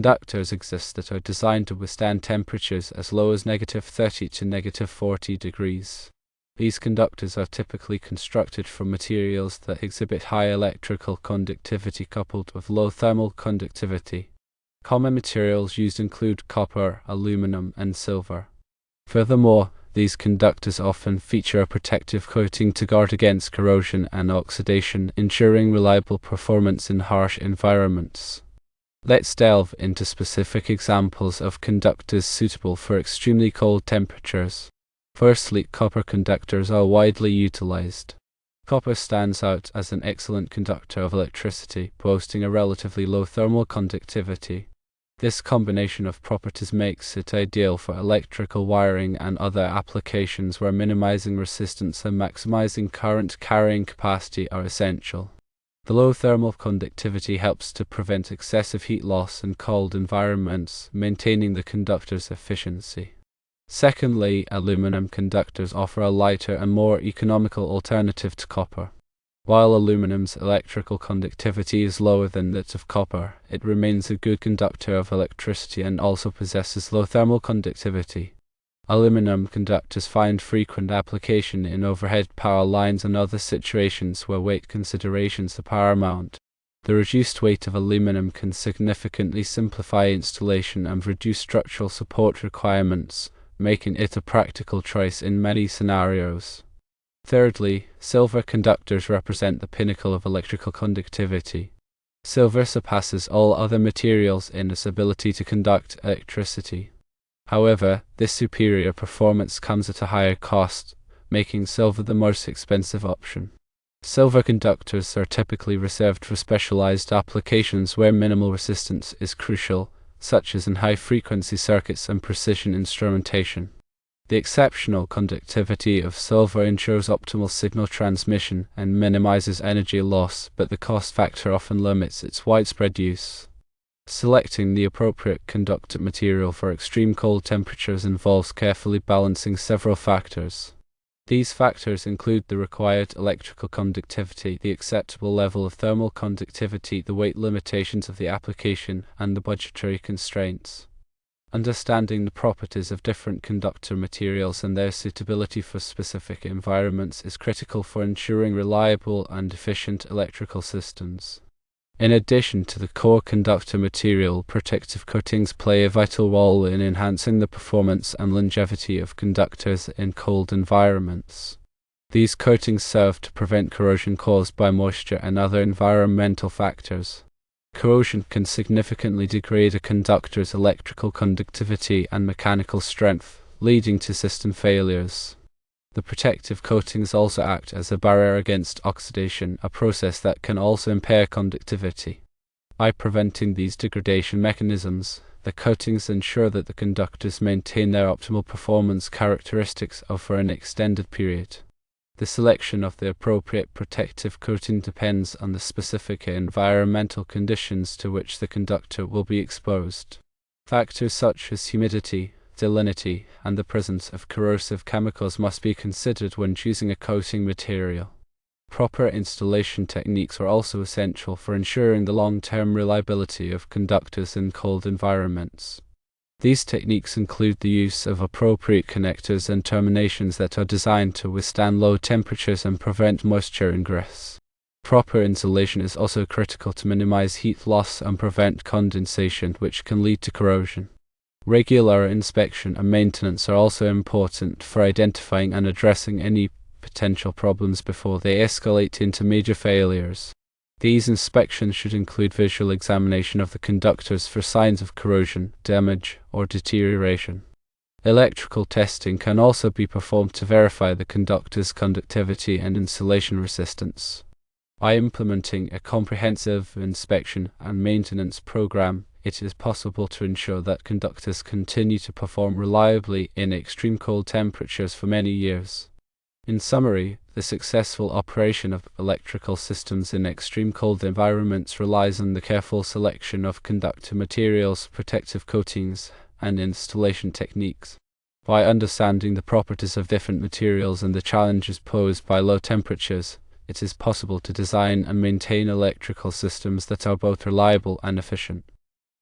Conductors exist that are designed to withstand temperatures as low as -30 to -40 degrees. These conductors are typically constructed from materials that exhibit high electrical conductivity coupled with low thermal conductivity. Common materials used include copper, aluminum, and silver. Furthermore, these conductors often feature a protective coating to guard against corrosion and oxidation, ensuring reliable performance in harsh environments. Let's delve into specific examples of conductors suitable for extremely cold temperatures. Firstly, copper conductors are widely utilized. Copper stands out as an excellent conductor of electricity, boasting a relatively low thermal conductivity. This combination of properties makes it ideal for electrical wiring and other applications where minimizing resistance and maximizing current carrying capacity are essential. The low thermal conductivity helps to prevent excessive heat loss in cold environments, maintaining the conductor's efficiency. Secondly, aluminum conductors offer a lighter and more economical alternative to copper. While aluminum's electrical conductivity is lower than that of copper, it remains a good conductor of electricity and also possesses low thermal conductivity. Aluminum conductors find frequent application in overhead power lines and other situations where weight considerations are paramount. The reduced weight of aluminum can significantly simplify installation and reduce structural support requirements, making it a practical choice in many scenarios. Thirdly, silver conductors represent the pinnacle of electrical conductivity. Silver surpasses all other materials in its ability to conduct electricity. However, this superior performance comes at a higher cost, making silver the most expensive option. Silver conductors are typically reserved for specialized applications where minimal resistance is crucial, such as in high-frequency circuits and precision instrumentation. The exceptional conductivity of silver ensures optimal signal transmission and minimizes energy loss, but the cost factor often limits its widespread use. Selecting the appropriate conductor material for extreme cold temperatures involves carefully balancing several factors. These factors include the required electrical conductivity, the acceptable level of thermal conductivity, the weight limitations of the application, and the budgetary constraints. Understanding the properties of different conductor materials and their suitability for specific environments is critical for ensuring reliable and efficient electrical systems. In addition to the core conductor material, protective coatings play a vital role in enhancing the performance and longevity of conductors in cold environments. These coatings serve to prevent corrosion caused by moisture and other environmental factors. Corrosion can significantly degrade a conductor's electrical conductivity and mechanical strength, leading to system failures. The protective coatings also act as a barrier against oxidation, a process that can also impair conductivity. By preventing these degradation mechanisms, the coatings ensure that the conductors maintain their optimal performance characteristics over an extended period. The selection of the appropriate protective coating depends on the specific environmental conditions to which the conductor will be exposed. Factors such as humidity, salinity, and the presence of corrosive chemicals must be considered when choosing a coating material. Proper installation techniques are also essential for ensuring the long-term reliability of conductors in cold environments. These techniques include the use of appropriate connectors and terminations that are designed to withstand low temperatures and prevent moisture ingress. Proper insulation is also critical to minimize heat loss and prevent condensation, which can lead to corrosion. Regular inspection and maintenance are also important for identifying and addressing any potential problems before they escalate into major failures. These inspections should include visual examination of the conductors for signs of corrosion, damage, or deterioration. Electrical testing can also be performed to verify the conductor's conductivity and insulation resistance. By implementing a comprehensive inspection and maintenance program, it is possible to ensure that conductors continue to perform reliably in extreme cold temperatures for many years. In summary, the successful operation of electrical systems in extreme cold environments relies on the careful selection of conductor materials, protective coatings, and installation techniques. By understanding the properties of different materials and the challenges posed by low temperatures, it is possible to design and maintain electrical systems that are both reliable and efficient.